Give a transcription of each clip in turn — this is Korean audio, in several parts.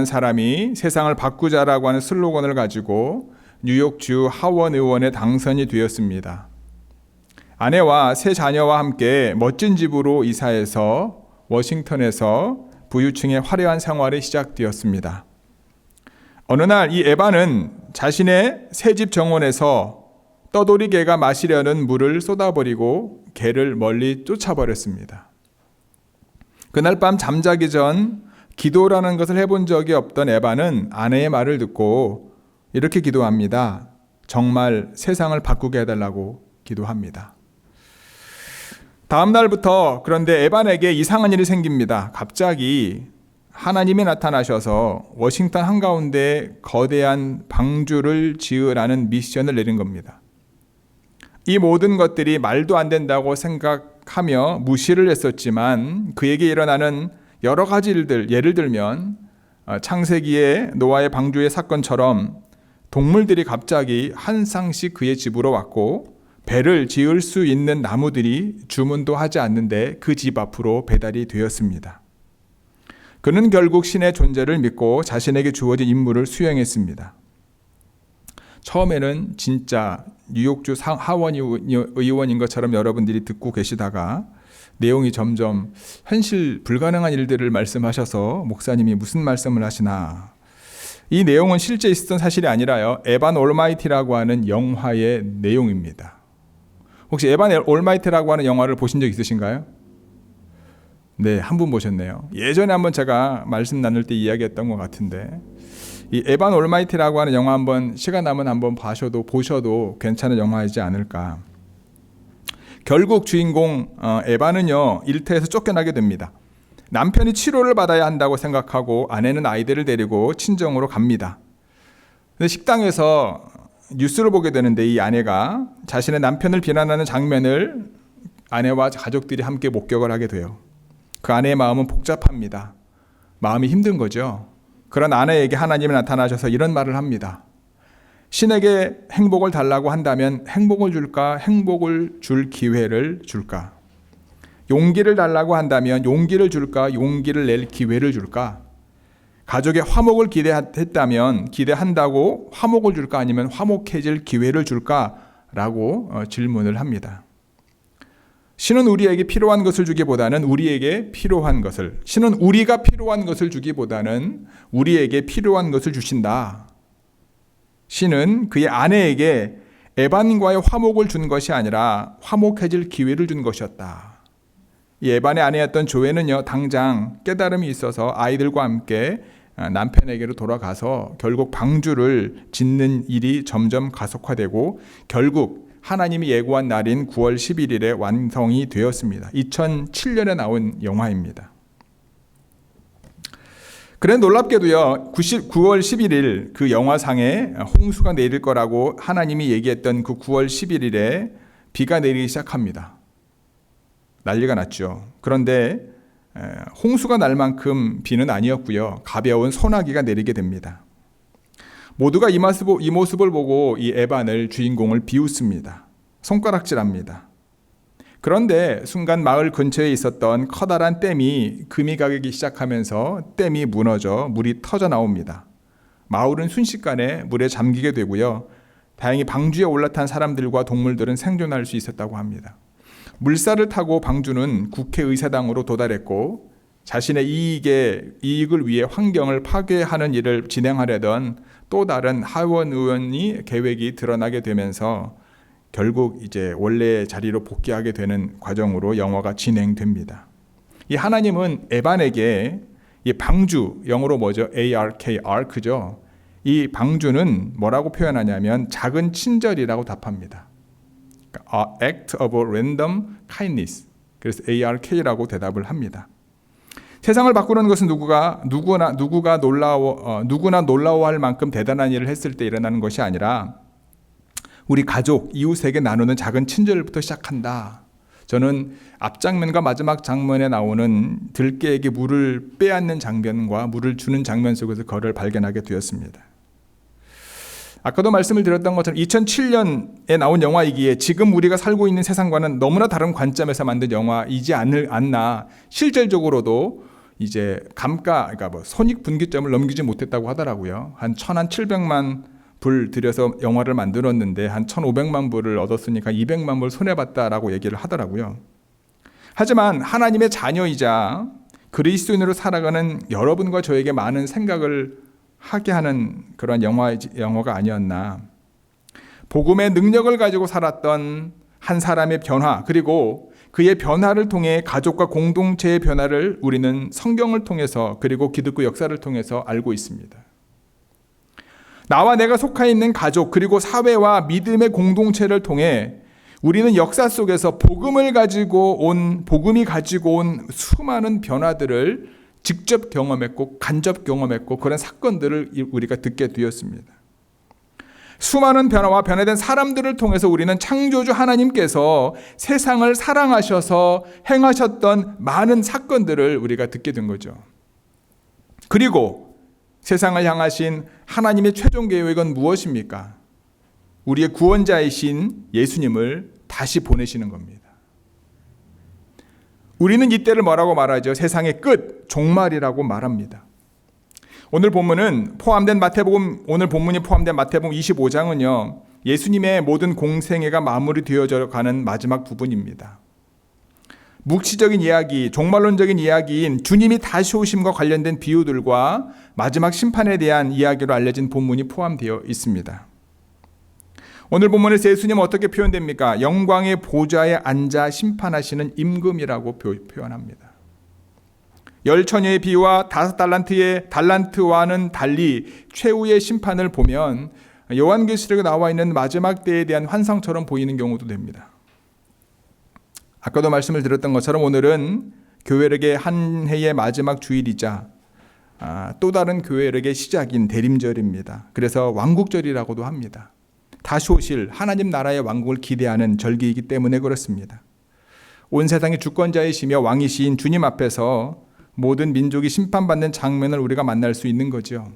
사람이 세상을 바꾸자라고 하는 슬로건을 가지고 뉴욕주 하원 의원에 당선이 되었습니다. 아내와 세 자녀와 함께 멋진 집으로 이사해서 워싱턴에서 부유층의 화려한 생활이 시작되었습니다. 어느 날 이 에반은 자신의 새집 정원에서 떠돌이 개가 마시려는 물을 쏟아버리고 개를 멀리 쫓아버렸습니다. 그날 밤 잠자기 전 기도라는 것을 해본 적이 없던 에반은 아내의 말을 듣고 이렇게 기도합니다. 정말 세상을 바꾸게 해달라고 기도합니다. 다음 날부터 그런데 에반에게 이상한 일이 생깁니다. 갑자기 하나님이 나타나셔서 워싱턴 한가운데 거대한 방주를 지으라는 미션을 내린 겁니다. 이 모든 것들이 말도 안 된다고 생각하며 무시를 했었지만 그에게 일어나는 여러 가지 일들, 예를 들면 창세기의 노아의 방주의 사건처럼 동물들이 갑자기 한 쌍씩 그의 집으로 왔고 배를 지을 수 있는 나무들이 주문도 하지 않는데 그 집 앞으로 배달이 되었습니다. 그는 결국 신의 존재를 믿고 자신에게 주어진 임무를 수행했습니다. 처음에는 진짜 뉴욕주 하원 의원인 것처럼 여러분들이 듣고 계시다가 내용이 점점 현실 불가능한 일들을 말씀하셔서 목사님이 무슨 말씀을 하시나. 이 내용은 실제 있었던 사실이 아니라요. 에반 올마이티라고 하는 영화의 내용입니다. 혹시 에반 올마이티라고 하는 영화를 보신 적 있으신가요? 네, 한 분 보셨네요. 예전에 한번 제가 말씀 나눌 때 이야기했던 것 같은데 이 에반 올마이티라고 하는 영화 한번 시간 나면 한번 보셔도 괜찮은 영화이지 않을까. 결국 주인공 에반은요 일터에서 쫓겨나게 됩니다. 남편이 치료를 받아야 한다고 생각하고 아내는 아이들을 데리고 친정으로 갑니다. 근데 식당에서 뉴스를 보게 되는데 이 아내가 자신의 남편을 비난하는 장면을 아내와 가족들이 함께 목격을 하게 돼요. 그 아내의 마음은 복잡합니다. 마음이 힘든 거죠. 그런 아내에게 하나님이 나타나셔서 이런 말을 합니다. 신에게 행복을 달라고 한다면 행복을 줄까? 행복을 줄 기회를 줄까? 용기를 달라고 한다면 용기를 줄까? 용기를 낼 기회를 줄까? 가족의 화목을 기대한다고 화목을 줄까? 아니면 화목해질 기회를 줄까? 라고 질문을 합니다. 신은 우리에게 필요한 것을 주기보다는 우리에게 필요한 것을, 신은 우리가 필요한 것을 주기보다는 우리에게 필요한 것을 주신다. 신은 그의 아내에게 에반과의 화목을 준 것이 아니라 화목해질 기회를 준 것이었다. 이 에반의 아내였던 조에는요, 당장 깨달음이 있어서 아이들과 함께 남편에게로 돌아가서 결국 방주를 짓는 일이 점점 가속화되고 결국 하나님이 예고한 날인 9월 11일에 완성이 되었습니다. 2007년에 나온 영화입니다. 그래 놀랍게도요, 9월 11일 그 영화상에 홍수가 내릴 거라고 하나님이 얘기했던 그 9월 11일에 비가 내리기 시작합니다. 난리가 났죠. 그런데 홍수가 날 만큼 비는 아니었고요. 가벼운 소나기가 내리게 됩니다. 모두가 이 모습을 보고 이 에반을 주인공을 비웃습니다. 손가락질합니다. 그런데 순간 마을 근처에 있었던 커다란 댐이 금이 가기 시작하면서 댐이 무너져 물이 터져 나옵니다. 마을은 순식간에 물에 잠기게 되고요. 다행히 방주에 올라탄 사람들과 동물들은 생존할 수 있었다고 합니다. 물살을 타고 방주는 국회의사당으로 도달했고 자신의 이익을 위해 환경을 파괴하는 일을 진행하려던 또 다른 하원 의원이 계획이 드러나게 되면서 결국 이제 원래의 자리로 복귀하게 되는 과정으로 영화가 진행됩니다. 이 하나님은 에반에게 이 방주, 영어로 뭐죠? ARK, Ark죠. 이 방주는 뭐라고 표현하냐면 작은 친절이라고 답합니다. Act of random kindness. 그래서 ARK라고 대답을 합니다. 세상을 바꾸는 것은 누구나 놀라워할 만큼 대단한 일을 했을 때 일어나는 것이 아니라 우리 가족, 이웃에게 나누는 작은 친절부터 시작한다. 저는 앞장면과 마지막 장면에 나오는 들깨에게 물을 빼앗는 장면과 물을 주는 장면 속에서 그를 발견하게 되었습니다. 아까도 말씀을 드렸던 것처럼 2007년에 나온 영화이기에 지금 우리가 살고 있는 세상과는 너무나 다른 관점에서 만든 영화이지 않나. 실질적으로도 이제 그러니까 손익분기점을 넘기지 못했다고 하더라고요. 한 1,700만 불 들여서 영화를 만들었는데 한 1,500만 불을 얻었으니까 200만 불 손해봤다라고 얘기를 하더라고요. 하지만 하나님의 자녀이자 그리스도인으로 살아가는 여러분과 저에게 많은 생각을 하게 하는 그런 영화가 아니었나. 복음의 능력을 가지고 살았던 한 사람의 변화, 그리고 그의 변화를 통해 가족과 공동체의 변화를 우리는 성경을 통해서 그리고 기독교 역사를 통해서 알고 있습니다. 나와 내가 속해 있는 가족 그리고 사회와 믿음의 공동체를 통해 우리는 역사 속에서 복음이 가지고 온 수많은 변화들을 직접 경험했고 간접 경험했고 그런 사건들을 우리가 듣게 되었습니다. 수많은 변화와 변화된 사람들을 통해서 우리는 창조주 하나님께서 세상을 사랑하셔서 행하셨던 많은 사건들을 우리가 듣게 된 거죠. 그리고 세상을 향하신 하나님의 최종 계획은 무엇입니까? 우리의 구원자이신 예수님을 다시 보내시는 겁니다. 우리는 이때를 뭐라고 말하죠? 세상의 끝, 종말이라고 말합니다. 오늘 본문이 포함된 마태복음 25장은요, 예수님의 모든 공생애가 마무리되어져 가는 마지막 부분입니다. 묵시적인 이야기, 종말론적인 이야기인 주님이 다시 오심과 관련된 비유들과 마지막 심판에 대한 이야기로 알려진 본문이 포함되어 있습니다. 오늘 본문에서 예수님은 어떻게 표현됩니까? 영광의 보좌에 앉아 심판하시는 임금이라고 표현합니다. 10처녀의 비유와 5달란트의 달란트와는 달리 최후의 심판을 보면 요한계시록에 나와 있는 마지막 때에 대한 환상처럼 보이는 경우도 됩니다. 아까도 말씀을 드렸던 것처럼 오늘은 교회력의 한 해의 마지막 주일이자 또 다른 교회력의 시작인 대림절입니다. 그래서 왕국절이라고도 합니다. 다시 오실 하나님 나라의 왕국을 기대하는 절기이기 때문에 그렇습니다. 온 세상의 주권자이시며 왕이신 주님 앞에서 모든 민족이 심판받는 장면을 우리가 만날 수 있는 거죠.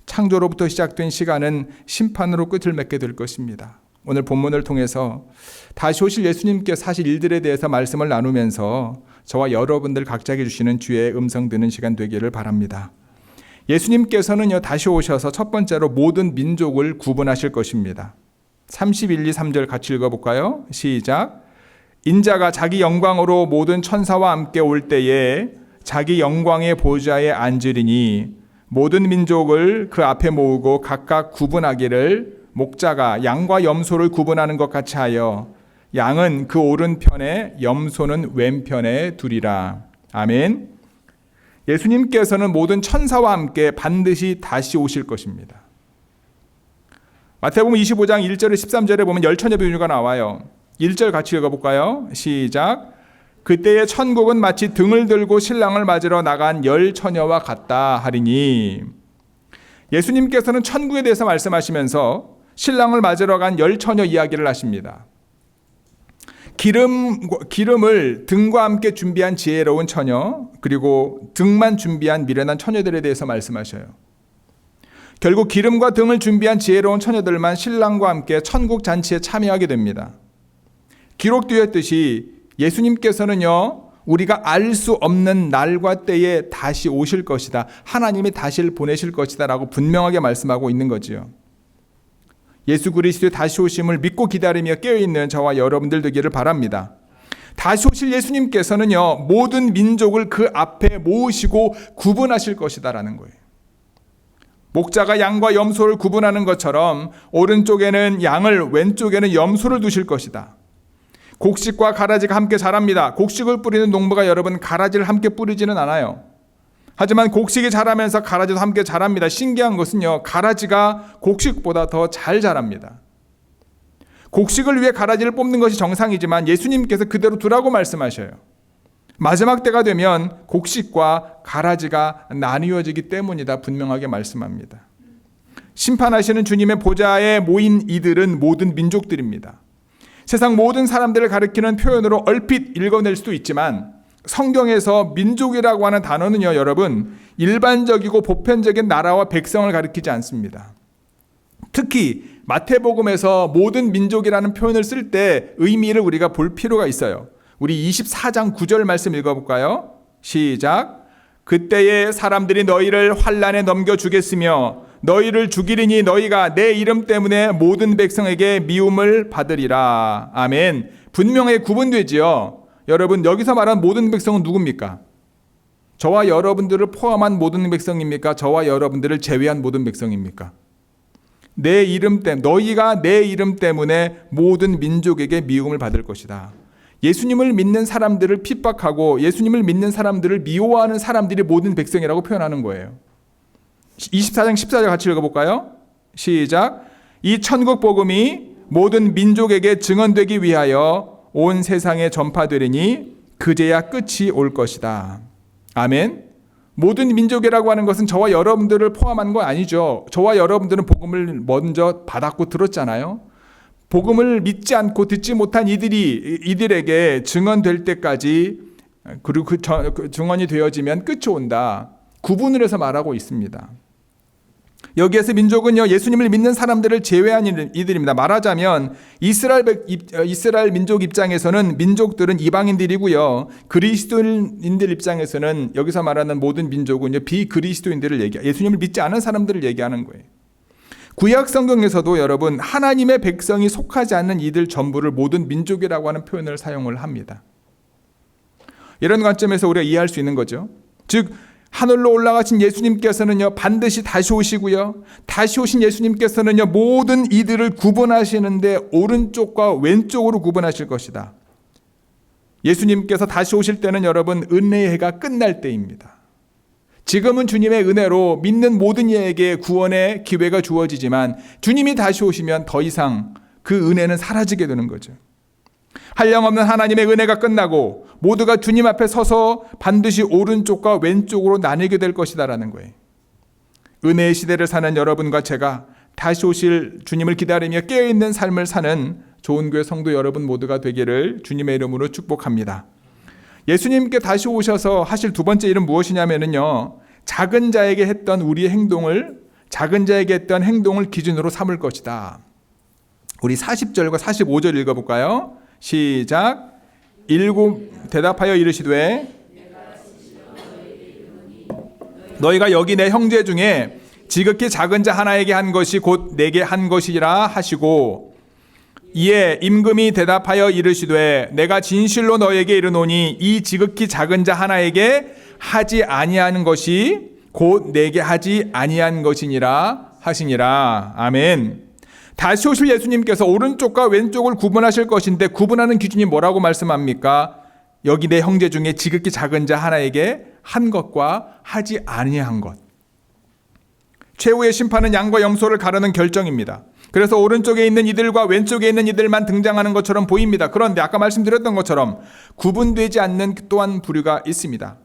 창조로부터 시작된 시간은 심판으로 끝을 맺게 될 것입니다. 오늘 본문을 통해서 다시 오실 예수님께 사실 일들에 대해서 말씀을 나누면서 저와 여러분들 각자에게 주시는 주의 음성 듣는 시간 되기를 바랍니다. 예수님께서는요, 다시 오셔서 첫 번째로 모든 민족을 구분하실 것입니다. 31, 2, 3절 같이 읽어볼까요? 시작. 인자가 자기 영광으로 모든 천사와 함께 올 때에 자기 영광의 보좌에 앉으리니 모든 민족을 그 앞에 모으고 각각 구분하기를 목자가 양과 염소를 구분하는 것 같이 하여 양은 그 오른편에 염소는 왼편에 두리라. 아멘. 예수님께서는 모든 천사와 함께 반드시 다시 오실 것입니다. 마태복음 25장 1절에 13절에 보면 10처녀 비유가 나와요. 1절 같이 읽어볼까요? 시작. 그때의 천국은 마치 등을 들고 신랑을 맞으러 나간 10처녀와 같다 하리니. 예수님께서는 천국에 대해서 말씀하시면서 신랑을 맞으러 간 10처녀 이야기를 하십니다. 기름을 등과 함께 준비한 지혜로운 처녀, 그리고 등만 준비한 미련한 처녀들에 대해서 말씀하셔요. 결국 기름과 등을 준비한 지혜로운 처녀들만 신랑과 함께 천국 잔치에 참여하게 됩니다. 기록되었듯이 예수님께서는요, 우리가 알 수 없는 날과 때에 다시 오실 것이다. 하나님이 다시 보내실 것이다 라고 분명하게 말씀하고 있는 거지요. 예수 그리스도의 다시 오심을 믿고 기다리며 깨어있는 저와 여러분들 되기를 바랍니다. 다시 오실 예수님께서는요, 모든 민족을 그 앞에 모으시고 구분하실 것이다 라는 거예요. 목자가 양과 염소를 구분하는 것처럼 오른쪽에는 양을, 왼쪽에는 염소를 두실 것이다. 곡식과 가라지가 함께 자랍니다. 곡식을 뿌리는 농부가 여러분 가라지를 함께 뿌리지는 않아요. 하지만 곡식이 자라면서 가라지도 함께 자랍니다. 신기한 것은요, 가라지가 곡식보다 더 잘 자랍니다. 곡식을 위해 가라지를 뽑는 것이 정상이지만 예수님께서 그대로 두라고 말씀하셔요. 마지막 때가 되면 곡식과 가라지가 나뉘어지기 때문이다 분명하게 말씀합니다. 심판하시는 주님의 보좌에 모인 이들은 모든 민족들입니다. 세상 모든 사람들을 가리키는 표현으로 얼핏 읽어낼 수도 있지만 성경에서 민족이라고 하는 단어는요, 여러분, 일반적이고 보편적인 나라와 백성을 가리키지 않습니다. 특히 마태복음에서 모든 민족이라는 표현을 쓸 때 의미를 우리가 볼 필요가 있어요. 우리 24장 9절 말씀 읽어볼까요? 시작. 그때에 사람들이 너희를 환난에 넘겨주겠으며 너희를 죽이리니 너희가 내 이름 때문에 모든 백성에게 미움을 받으리라. 아멘. 분명하게 구분되지요. 여러분, 여기서 말하는 모든 백성은 누굽니까? 저와 여러분들을 포함한 모든 백성입니까? 저와 여러분들을 제외한 모든 백성입니까? 내 이름 때문에, 너희가 내 이름 때문에 모든 민족에게 미움을 받을 것이다. 예수님을 믿는 사람들을 핍박하고 예수님을 믿는 사람들을 미워하는 사람들이 모든 백성이라고 표현하는 거예요. 24장 14절 같이 읽어볼까요? 시작. 이 천국 복음이 모든 민족에게 증언되기 위하여 온 세상에 전파되리니 그제야 끝이 올 것이다. 아멘. 모든 민족이라고 하는 것은 저와 여러분들을 포함한 거 아니죠. 저와 여러분들은 복음을 먼저 받았고 들었잖아요. 복음을 믿지 않고 듣지 못한 이들에게 증언될 때까지, 그리고 그 증언이 되어지면 끝이 온다. 구분을 해서 말하고 있습니다. 여기에서 민족은요, 예수님을 믿는 사람들을 제외한 이들입니다. 말하자면 이스라엘 민족 입장에서는 민족들은 이방인들이고요, 그리스도인들 입장에서는 여기서 말하는 모든 민족은요, 비그리스도인들을 예수님을 믿지 않은 사람들을 얘기하는 거예요. 구약 성경에서도 여러분, 하나님의 백성이 속하지 않는 이들 전부를 모든 민족이라고 하는 표현을 사용을 합니다. 이런 관점에서 우리가 이해할 수 있는 거죠. 즉, 하늘로 올라가신 예수님께서는요, 반드시 다시 오시고요, 다시 오신 예수님께서는요, 모든 이들을 구분하시는데 오른쪽과 왼쪽으로 구분하실 것이다. 예수님께서 다시 오실 때는 여러분, 은혜의 해가 끝날 때입니다. 지금은 주님의 은혜로 믿는 모든 이에게 구원의 기회가 주어지지만 주님이 다시 오시면 더 이상 그 은혜는 사라지게 되는 거죠. 한량없는 하나님의 은혜가 끝나고 모두가 주님 앞에 서서 반드시 오른쪽과 왼쪽으로 나뉘게 될 것이다라는 거예요. 은혜의 시대를 사는 여러분과 제가 다시 오실 주님을 기다리며 깨어있는 삶을 사는 좋은교회 성도 여러분 모두가 되기를 주님의 이름으로 축복합니다. 예수님께 다시 오셔서 하실 두 번째 일은 무엇이냐면요, 작은 자에게 했던 작은 자에게 했던 행동을 기준으로 삼을 것이다. 우리 40절과 45절 읽어볼까요? 시작. 대답하여 이르시되 너희가 여기 내 형제 중에 지극히 작은 자 하나에게 한 것이 곧 내게 한 것이라 하시고, 이에 임금이 대답하여 이르시되 내가 진실로 너에게 이르노니 이 지극히 작은 자 하나에게 하지 아니하는 것이 곧 내게 하지 아니한 것이니라 하시니라. 아멘. 다시 오실 예수님께서 오른쪽과 왼쪽을 구분하실 것인데, 구분하는 기준이 뭐라고 말씀합니까? 여기 내 형제 중에 지극히 작은 자 하나에게 한 것과 하지 아니한 것. 최후의 심판은 양과 염소를 가르는 결정입니다. 그래서 오른쪽에 있는 이들과 왼쪽에 있는 이들만 등장하는 것처럼 보입니다. 그런데 아까 말씀드렸던 것처럼 구분되지 않는 또한 부류가 있습니다.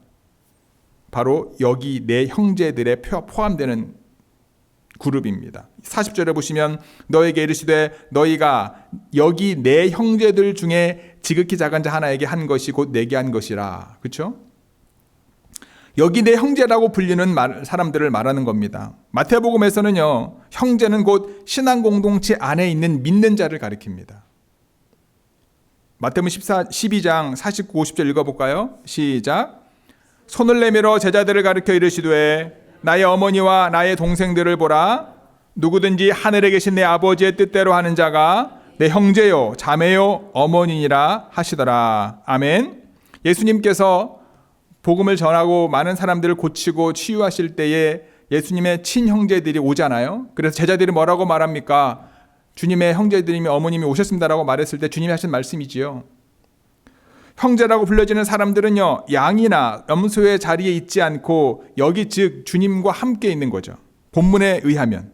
바로 여기 내 형제들에 포함되는 그룹입니다. 40절에 보시면 너에게 이르시되 너희가 여기 내 형제들 중에 지극히 작은 자 하나에게 한 것이 곧 내게 한 것이라. 그렇죠? 여기 내 형제라고 불리는 사람들을 말하는 겁니다. 마태복음에서는요, 형제는 곧 신앙 공동체 안에 있는 믿는 자를 가리킵니다. 마태복음 12장 49, 50절 읽어볼까요? 시작. 손을 내밀어 제자들을 가리켜 이르시되 나의 어머니와 나의 동생들을 보라. 누구든지 하늘에 계신 내 아버지의 뜻대로 하는 자가 내 형제요 자매요 어머니니라 하시더라. 아멘. 예수님께서 복음을 전하고 많은 사람들을 고치고 치유하실 때에 예수님의 친형제들이 오잖아요. 그래서 제자들이 뭐라고 말합니까? 주님의 형제들이며 어머님이 오셨습니다라고 말했을 때 주님이 하신 말씀이지요. 형제라고 불려지는 사람들은요, 양이나 염소의 자리에 있지 않고 여기 즉 주님과 함께 있는 거죠. 본문에 의하면.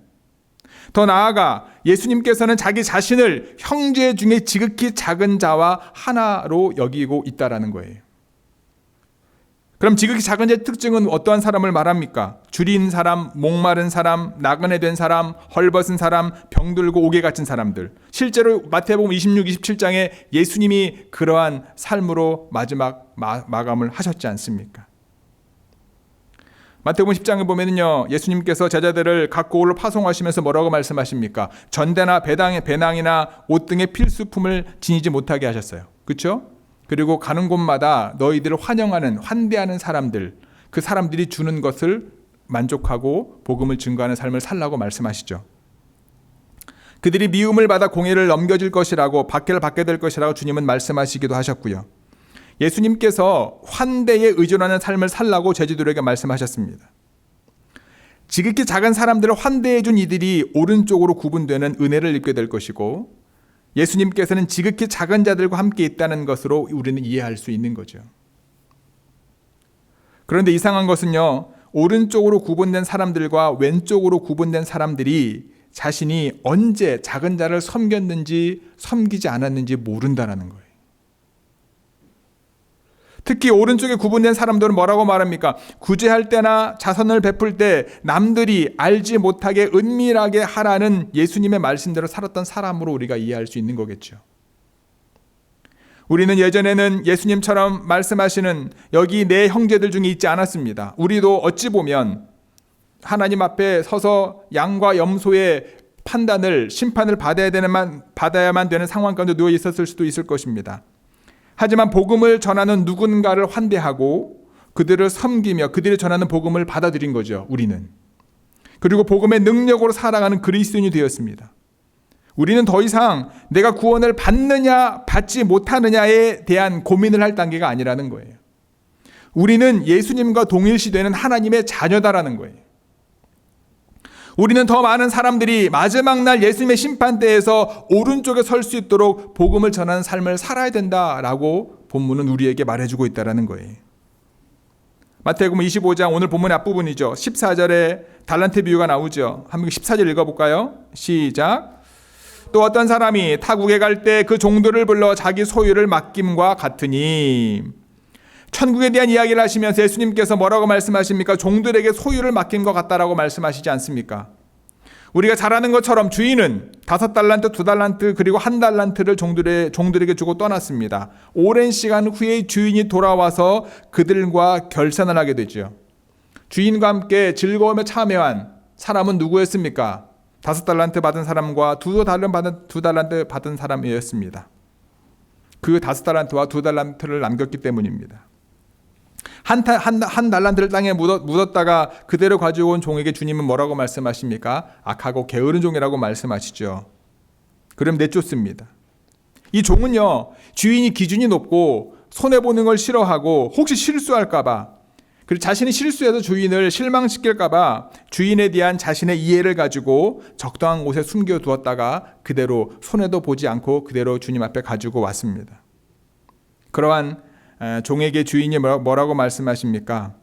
더 나아가 예수님께서는 자기 자신을 형제 중에 지극히 작은 자와 하나로 여기고 있다라는 거예요. 그럼 지극히 작은 자의 특징은 어떠한 사람을 말합니까? 줄인 사람, 목마른 사람, 나그네 된 사람, 헐벗은 사람, 병들고 옥에 갇힌 사람들. 실제로 마태복음 26, 27장에 예수님이 그러한 삶으로 마지막 마감을 하셨지 않습니까? 마태복음 10장에 보면은요, 예수님께서 제자들을 각 고을로 파송하시면서 뭐라고 말씀하십니까? 전대나 배낭이나 옷 등의 필수품을 지니지 못하게 하셨어요. 그렇죠? 그리고 가는 곳마다 너희들을 환영하는, 환대하는 사람들, 그 사람들이 주는 것을 만족하고 복음을 증거하는 삶을 살라고 말씀하시죠. 그들이 미움을 받아 공의를 넘겨질 것이라고, 박해를 받게 될 것이라고 주님은 말씀하시기도 하셨고요. 예수님께서 환대에 의존하는 삶을 살라고 제자들에게 말씀하셨습니다. 지극히 작은 사람들을 환대해 준 이들이 오른쪽으로 구분되는 은혜를 입게 될 것이고, 예수님께서는 지극히 작은 자들과 함께 있다는 것으로 우리는 이해할 수 있는 거죠. 그런데 이상한 것은요, 오른쪽으로 구분된 사람들과 왼쪽으로 구분된 사람들이 자신이 언제 작은 자를 섬겼는지 섬기지 않았는지 모른다는 거예요. 특히 오른쪽에 구분된 사람들은 뭐라고 말합니까? 구제할 때나 자선을 베풀 때 남들이 알지 못하게 은밀하게 하라는 예수님의 말씀대로 살았던 사람으로 우리가 이해할 수 있는 거겠죠. 우리는 예전에는 예수님처럼 말씀하시는 여기 내 형제들 중에 있지 않았습니다. 우리도 어찌 보면 하나님 앞에 서서 양과 염소의 판단을, 심판을 받아야만 되는 상황 가운데 누워 있었을 수도 있을 것입니다. 하지만 복음을 전하는 누군가를 환대하고 그들을 섬기며 그들이 전하는 복음을 받아들인 거죠, 우리는. 그리고 복음의 능력으로 살아가는 그리스도인이 되었습니다. 우리는 더 이상 내가 구원을 받느냐 받지 못하느냐에 대한 고민을 할 단계가 아니라는 거예요. 우리는 예수님과 동일시되는 하나님의 자녀다라는 거예요. 우리는 더 많은 사람들이 마지막 날 예수님의 심판대에서 오른쪽에 설 수 있도록 복음을 전하는 삶을 살아야 된다라고 본문은 우리에게 말해주고 있다는 거예요. 마태복음 25장 오늘 본문의 앞부분이죠. 14절에 달란트 비유가 나오죠. 한번 14절 읽어볼까요? 시작. 또 어떤 사람이 타국에 갈 때 그 종들을 불러 자기 소유를 맡김과 같으니, 천국에 대한 이야기를 하시면서 예수님께서 뭐라고 말씀하십니까? 종들에게 소유를 맡긴 것 같다라고 말씀하시지 않습니까? 우리가 잘 아는 것처럼 주인은 5달란트, 2달란트 그리고 1달란트를 종들에게 주고 떠났습니다. 오랜 시간 후에 주인이 돌아와서 그들과 결산을 하게 되죠. 주인과 함께 즐거움에 참여한 사람은 누구였습니까? 5달란트 받은 사람과 2달란트 받은 사람이었습니다. 그 5달란트와 2달란트를 남겼기 때문입니다. 한 달란트를 땅에 묻었다가 그대로 가지고 온 종에게 주님은 뭐라고 말씀하십니까? 악하고 게으른 종이라고 말씀하시죠. 그럼 내쫓습니다. 이 종은요, 주인이 기준이 높고 손해보는 걸 싫어하고 혹시 실수할까봐, 그리고 자신이 실수해서 주인을 실망시킬까봐 주인에 대한 자신의 이해를 가지고 적당한 곳에 숨겨두었다가 그대로 손해도 보지 않고 그대로 주님 앞에 가지고 왔습니다. 그러한 종에게 주인이 뭐라고 말씀하십니까?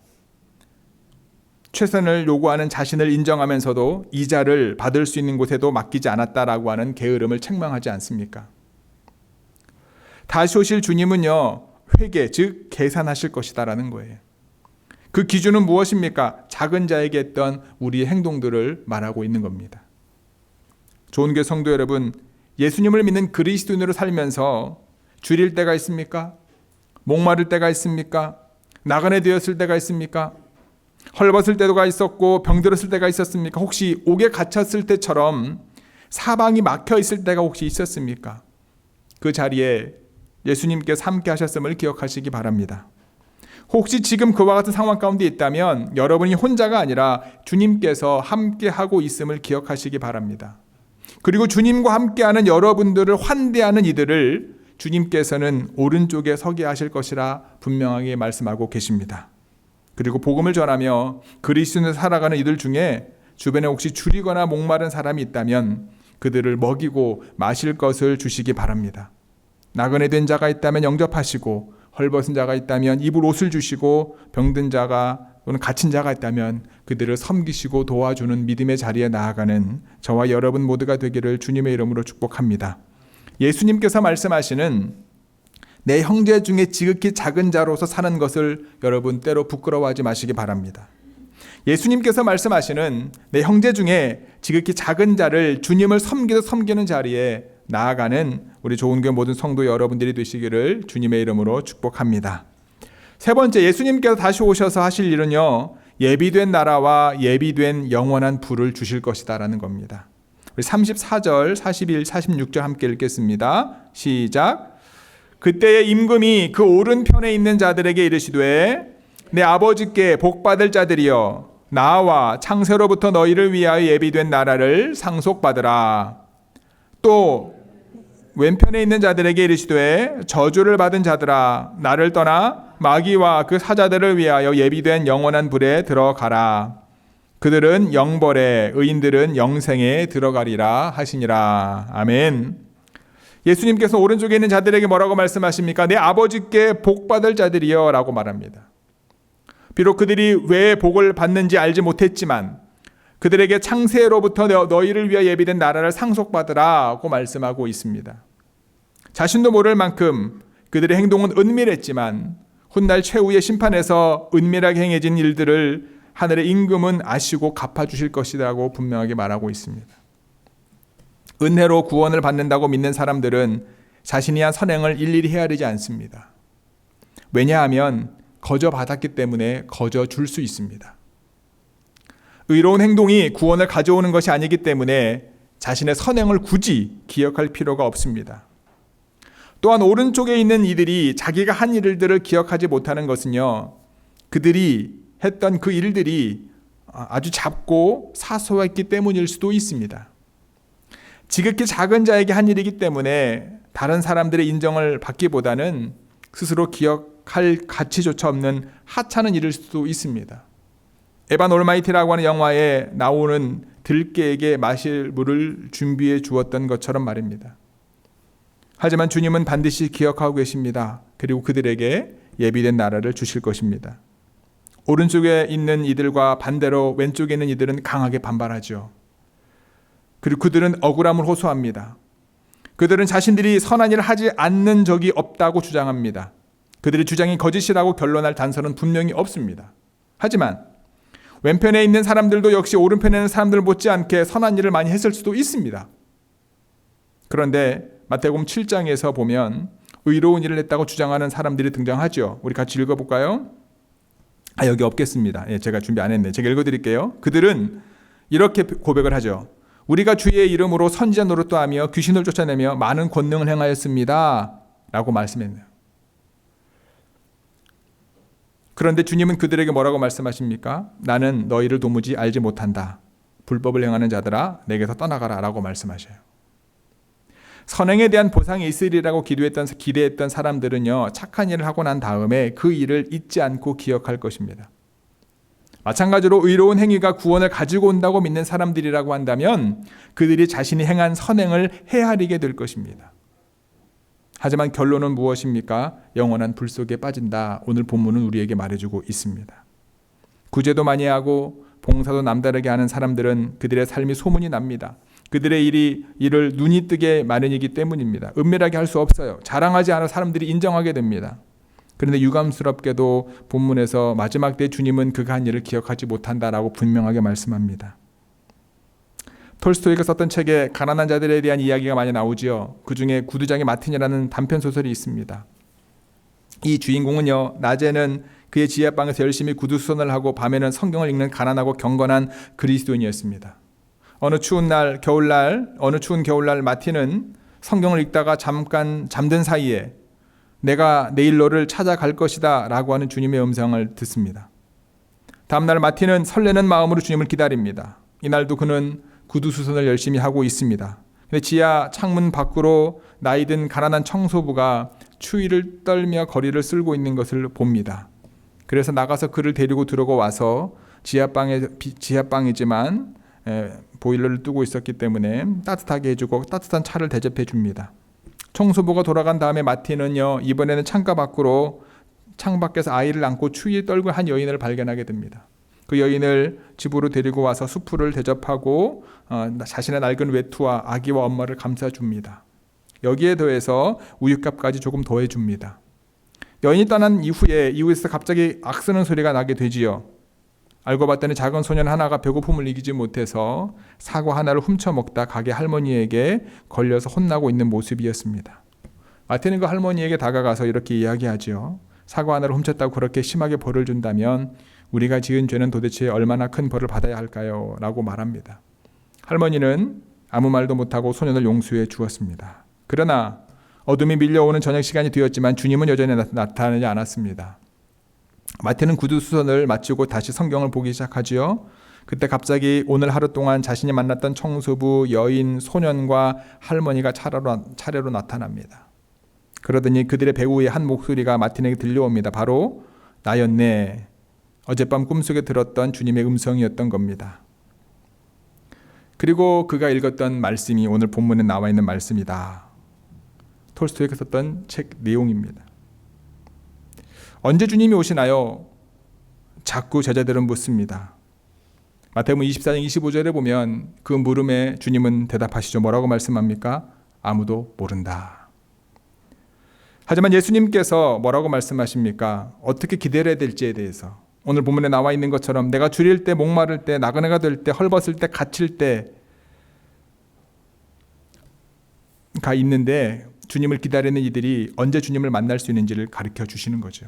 최선을 요구하는 자신을 인정하면서도 이자를 받을 수 있는 곳에도 맡기지 않았다라고 하는 게으름을 책망하지 않습니까? 다시 오실 주님은요, 회계, 즉 계산하실 것이다라는 거예요. 그 기준은 무엇입니까? 작은 자에게 했던 우리의 행동들을 말하고 있는 겁니다. 좋은 교회 성도 여러분, 예수님을 믿는 그리스도인으로 살면서 줄일 때가 있습니까? 목마를 때가 있습니까? 나그네 되었을 때가 있습니까? 헐벗을 때가 있었고 병들었을 때가 있었습니까? 혹시 옥에 갇혔을 때처럼 사방이 막혀 있을 때가 혹시 있었습니까? 그 자리에 예수님께서 함께 하셨음을 기억하시기 바랍니다. 혹시 지금 그와 같은 상황 가운데 있다면 여러분이 혼자가 아니라 주님께서 함께하고 있음을 기억하시기 바랍니다. 그리고 주님과 함께하는 여러분들을 환대하는 이들을 주님께서는 오른쪽에 서게 하실 것이라 분명하게 말씀하고 계십니다. 그리고 복음을 전하며 그리스도인으로 살아가는 이들 중에 주변에 혹시 줄이거나 목마른 사람이 있다면 그들을 먹이고 마실 것을 주시기 바랍니다. 나그네 된 자가 있다면 영접하시고, 헐벗은 자가 있다면 입을 옷을 주시고, 병든 자가 또는 갇힌 자가 있다면 그들을 섬기시고 도와주는 믿음의 자리에 나아가는 저와 여러분 모두가 되기를 주님의 이름으로 축복합니다. 예수님께서 말씀하시는 내 형제 중에 지극히 작은 자로서 사는 것을 여러분 때로 부끄러워하지 마시기 바랍니다. 예수님께서 말씀하시는 내 형제 중에 지극히 작은 자를 주님을 섬기는 자리에 나아가는 우리 좋은 교회 모든 성도 여러분들이 되시기를 주님의 이름으로 축복합니다. 세 번째, 예수님께서 다시 오셔서 하실 일은요, 예비된 나라와 예비된 영원한 부를 주실 것이다라는 겁니다. 우리 34절, 41, 46절 함께 읽겠습니다. 시작. 그때의 임금이 그 오른편에 있는 자들에게 이르시되 내 아버지께 복받을 자들이여 나와 창세로부터 너희를 위하여 예비된 나라를 상속받으라. 또 왼편에 있는 자들에게 이르시되 저주를 받은 자들아 나를 떠나 마귀와 그 사자들을 위하여 예비된 영원한 불에 들어가라. 그들은 영벌에 의인들은 영생에 들어가리라 하시니라. 아멘. 예수님께서 오른쪽에 있는 자들에게 뭐라고 말씀하십니까? 내 아버지께 복받을 자들이여 라고 말합니다. 비록 그들이 왜 복을 받는지 알지 못했지만 그들에게 창세로부터 너희를 위하여 예비된 나라를 상속받으라고 말씀하고 있습니다. 자신도 모를 만큼 그들의 행동은 은밀했지만 훗날 최후의 심판에서 은밀하게 행해진 일들을 하늘의 임금은 아시고 갚아주실 것이라고 분명하게 말하고 있습니다. 은혜로 구원을 받는다고 믿는 사람들은 자신이 한 선행을 일일이 헤아리지 않습니다. 왜냐하면 거저 받았기 때문에 거저 줄 수 있습니다. 의로운 행동이 구원을 가져오는 것이 아니기 때문에 자신의 선행을 굳이 기억할 필요가 없습니다. 또한 오른쪽에 있는 이들이 자기가 한 일들을 기억하지 못하는 것은요, 그들이 했던 그 일들이 아주 작고 사소했기 때문일 수도 있습니다. 지극히 작은 자에게 한 일이기 때문에 다른 사람들의 인정을 받기보다는 스스로 기억할 가치조차 없는 하찮은 일일 수도 있습니다. 에반 올마이티라고 하는 영화에 나오는 들깨에게 마실 물을 준비해 주었던 것처럼 말입니다. 하지만 주님은 반드시 기억하고 계십니다. 그리고 그들에게 예비된 나라를 주실 것입니다. 오른쪽에 있는 이들과 반대로 왼쪽에 있는 이들은 강하게 반발하죠. 그리고 그들은 억울함을 호소합니다. 그들은 자신들이 선한 일을 하지 않는 적이 없다고 주장합니다. 그들의 주장이 거짓이라고 결론할 단서는 분명히 없습니다. 하지만 왼편에 있는 사람들도 역시 오른편에 있는 사람들 못지않게 선한 일을 많이 했을 수도 있습니다. 그런데 마태복음 7장에서 보면 의로운 일을 했다고 주장하는 사람들이 등장하죠. 우리 같이 읽어볼까요? 여기 없겠습니다. 제가 준비 안 했네. 제가 읽어드릴게요. 그들은 이렇게 고백을 하죠. 우리가 주의 이름으로 선지자 노릇도 하며 귀신을 쫓아내며 많은 권능을 행하였습니다. 라고 말씀했네요. 그런데 주님은 그들에게 뭐라고 말씀하십니까? 나는 너희를 도무지 알지 못한다. 불법을 행하는 자들아 내게서 떠나가라 라고 말씀하셔요. 선행에 대한 보상이 있으리라고 기대했던 사람들은요, 착한 일을 하고 난 다음에 그 일을 잊지 않고 기억할 것입니다. 마찬가지로 의로운 행위가 구원을 가지고 온다고 믿는 사람들이라고 한다면 그들이 자신이 행한 선행을 헤아리게 될 것입니다. 하지만 결론은 무엇입니까? 영원한 불 속에 빠진다. 오늘 본문은 우리에게 말해주고 있습니다. 구제도 많이 하고 봉사도 남다르게 하는 사람들은 그들의 삶이 소문이 납니다. 그들의 일을 눈이 뜨게 마련이기 때문입니다. 은밀하게 할 수 없어요. 자랑하지 않아 사람들이 인정하게 됩니다. 그런데 유감스럽게도 본문에서 마지막 때 주님은 그가 한 일을 기억하지 못한다라고 분명하게 말씀합니다. 톨스토이가 썼던 책에 가난한 자들에 대한 이야기가 많이 나오지요. 그중에 구두장의 마틴이라는 단편소설이 있습니다. 이 주인공은요, 낮에는 그의 지하방에서 열심히 구두수선을 하고 밤에는 성경을 읽는 가난하고 경건한 그리스도인이었습니다. 어느 추운 겨울날 마틴은 성경을 읽다가 잠깐 잠든 사이에 내가 내일 너를 찾아갈 것이다 라고 하는 주님의 음성을 듣습니다. 다음날 마틴은 설레는 마음으로 주님을 기다립니다. 이날도 그는 구두수선을 열심히 하고 있습니다. 근데 지하 창문 밖으로 나이든 가난한 청소부가 추위를 떨며 거리를 쓸고 있는 것을 봅니다. 그래서 나가서 그를 데리고 들어와서 지하방이지만 보일러를 뜨고 있었기 때문에 따뜻하게 해주고 따뜻한 차를 대접해 줍니다. 청소부가 돌아간 다음에 마틴은요, 이번에는 창밖에서 아이를 안고 추위에 떨고 한 여인을 발견하게 됩니다. 그 여인을 집으로 데리고 와서 수프를 대접하고 자신의 낡은 외투와 아기와 엄마를 감싸줍니다. 여기에 더해서 우유값까지 조금 더해줍니다. 여인이 떠난 이후에서 갑자기 악쓰는 소리가 나게 되지요. 알고 봤더니 작은 소년 하나가 배고픔을 이기지 못해서 사과 하나를 훔쳐먹다 가게 할머니에게 걸려서 혼나고 있는 모습이었습니다. 마틴은 그 할머니에게 다가가서 이렇게 이야기하죠. 사과 하나를 훔쳤다고 그렇게 심하게 벌을 준다면 우리가 지은 죄는 도대체 얼마나 큰 벌을 받아야 할까요? 라고 말합니다. 할머니는 아무 말도 못하고 소년을 용서해 주었습니다. 그러나 어둠이 밀려오는 저녁 시간이 되었지만 주님은 여전히 나타나지 않았습니다. 마태는 구두수선을 마치고 다시 성경을 보기 시작하지요. 그때 갑자기 오늘 하루 동안 자신이 만났던 청소부, 여인, 소년과 할머니가 차례로 나타납니다. 그러더니 그들의 배후에 한 목소리가 마틴에게 들려옵니다. 바로 나였네. 어젯밤 꿈속에 들었던 주님의 음성이었던 겁니다. 그리고 그가 읽었던 말씀이 오늘 본문에 나와 있는 말씀이다. 톨스토이가 썼던 책 내용입니다. 언제 주님이 오시나요? 자꾸 제자들은 묻습니다. 마태복음 24장 25절에 보면 그 물음에 주님은 대답하시죠. 뭐라고 말씀합니까? 아무도 모른다. 하지만 예수님께서 뭐라고 말씀하십니까? 어떻게 기다려야 될지에 대해서 오늘 본문에 나와 있는 것처럼 내가 줄일 때, 목마를 때, 나그네가 될 때, 헐벗을 때, 갇힐 때가 있는데 주님을 기다리는 이들이 언제 주님을 만날 수 있는지를 가르쳐 주시는 거죠.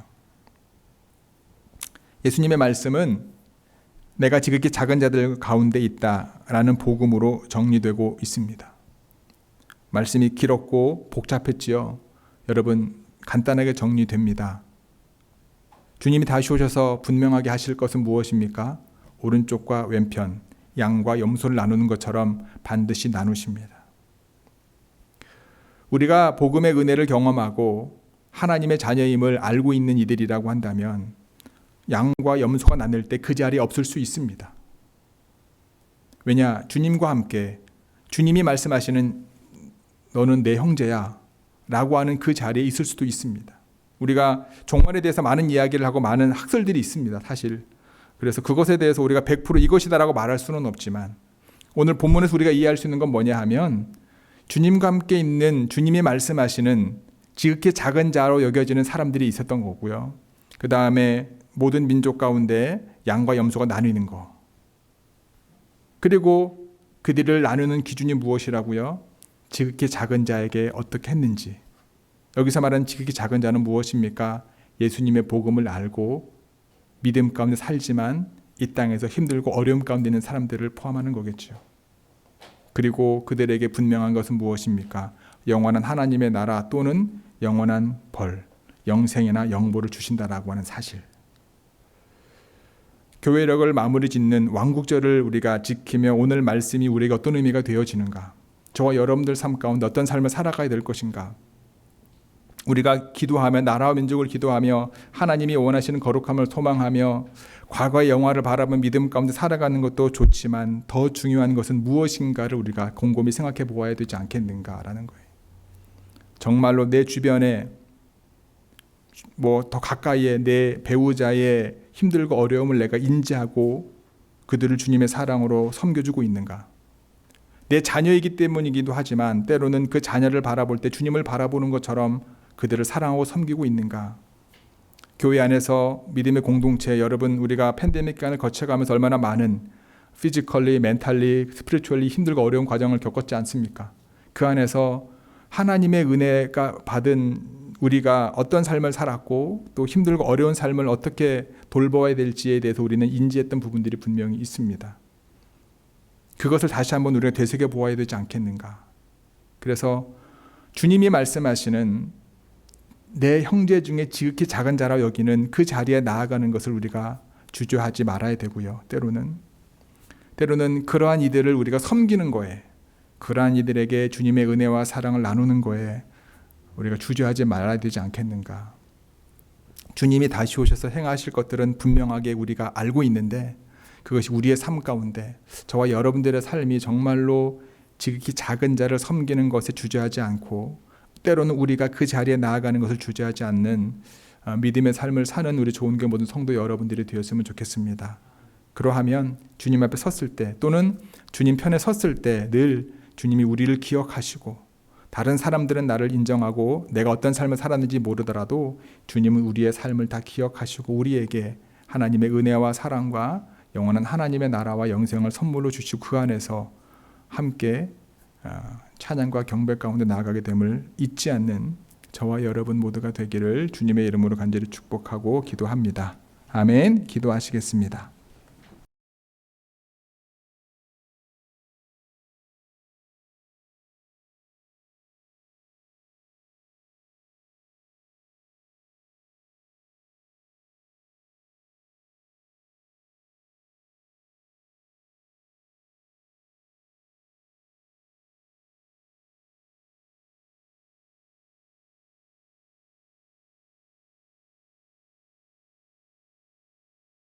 예수님의 말씀은 내가 지극히 작은 자들 가운데 있다라는 복음으로 정리되고 있습니다. 말씀이 길었고 복잡했지요. 여러분, 간단하게 정리됩니다. 주님이 다시 오셔서 분명하게 하실 것은 무엇입니까? 오른쪽과 왼편, 양과 염소를 나누는 것처럼 반드시 나누십니다. 우리가 복음의 은혜를 경험하고 하나님의 자녀임을 알고 있는 이들이라고 한다면 양과 염소가 나눌 때 그 자리에 없을 수 있습니다. 왜냐? 주님과 함께 주님이 말씀하시는 너는 내 형제야 라고 하는 그 자리에 있을 수도 있습니다. 우리가 종말에 대해서 많은 이야기를 하고 많은 학설들이 있습니다. 사실. 그래서 그것에 대해서 우리가 100% 이것이다라고 말할 수는 없지만 오늘 본문에서 우리가 이해할 수 있는 건 뭐냐 하면 주님과 함께 있는 주님이 말씀하시는 지극히 작은 자로 여겨지는 사람들이 있었던 거고요. 그 다음에 모든 민족 가운데 양과 염소가 나뉘는 거. 그리고 그들을 나누는 기준이 무엇이라고요? 지극히 작은 자에게 어떻게 했는지. 여기서 말하는 지극히 작은 자는 무엇입니까? 예수님의 복음을 알고 믿음 가운데 살지만 이 땅에서 힘들고 어려움 가운데 있는 사람들을 포함하는 거겠죠. 그리고 그들에게 분명한 것은 무엇입니까? 영원한 하나님의 나라 또는 영원한 벌, 영생이나 영보를 주신다라고 하는 사실. 교회력을 마무리 짓는 왕국절을 우리가 지키며 오늘 말씀이 우리에게 어떤 의미가 되어지는가? 저와 여러분들 삶 가운데 어떤 삶을 살아가야 될 것인가? 우리가 기도하며 나라와 민족을 기도하며 하나님이 원하시는 거룩함을 소망하며 과거의 영화를 바라보며 믿음 가운데 살아가는 것도 좋지만 더 중요한 것은 무엇인가를 우리가 곰곰이 생각해 보아야 되지 않겠는가라는 거예요. 정말로 내 주변에 더 가까이에 내 배우자의 힘들고 어려움을 내가 인지하고 그들을 주님의 사랑으로 섬겨주고 있는가? 내 자녀이기 때문이기도 하지만 때로는 그 자녀를 바라볼 때 주님을 바라보는 것처럼 그들을 사랑하고 섬기고 있는가? 교회 안에서 믿음의 공동체, 여러분 우리가 팬데믹 기간을 거쳐가면서 얼마나 많은 피지컬리, 멘탈리, 스피리추얼리 힘들고 어려운 과정을 겪었지 않습니까? 그 안에서 하나님의 은혜가 받은 우리가 어떤 삶을 살았고 또 힘들고 어려운 삶을 어떻게 돌보아야 될지에 대해서 우리는 인지했던 부분들이 분명히 있습니다. 그것을 다시 한번 우리가 되새겨 보아야 되지 않겠는가? 그래서 주님이 말씀하시는 내 형제 중에 지극히 작은 자라 여기는 그 자리에 나아가는 것을 우리가 주저하지 말아야 되고요. 때로는 그러한 이들을 우리가 섬기는 거에, 그러한 이들에게 주님의 은혜와 사랑을 나누는 거에 우리가 주저하지 말아야 되지 않겠는가? 주님이 다시 오셔서 행하실 것들은 분명하게 우리가 알고 있는데 그것이 우리의 삶 가운데 저와 여러분들의 삶이 정말로 지극히 작은 자를 섬기는 것에 주저하지 않고 때로는 우리가 그 자리에 나아가는 것을 주저하지 않는 믿음의 삶을 사는 우리 좋은교회 모든 성도 여러분들이 되었으면 좋겠습니다. 그러하면 주님 앞에 섰을 때 또는 주님 편에 섰을 때 늘 주님이 우리를 기억하시고 다른 사람들은 나를 인정하고 내가 어떤 삶을 살았는지 모르더라도 주님은 우리의 삶을 다 기억하시고 우리에게 하나님의 은혜와 사랑과 영원한 하나님의 나라와 영생을 선물로 주시고 그 안에서 함께 찬양과 경배 가운데 나아가게 됨을 잊지 않는 저와 여러분 모두가 되기를 주님의 이름으로 간절히 축복하고 기도합니다. 아멘. 기도하시겠습니다.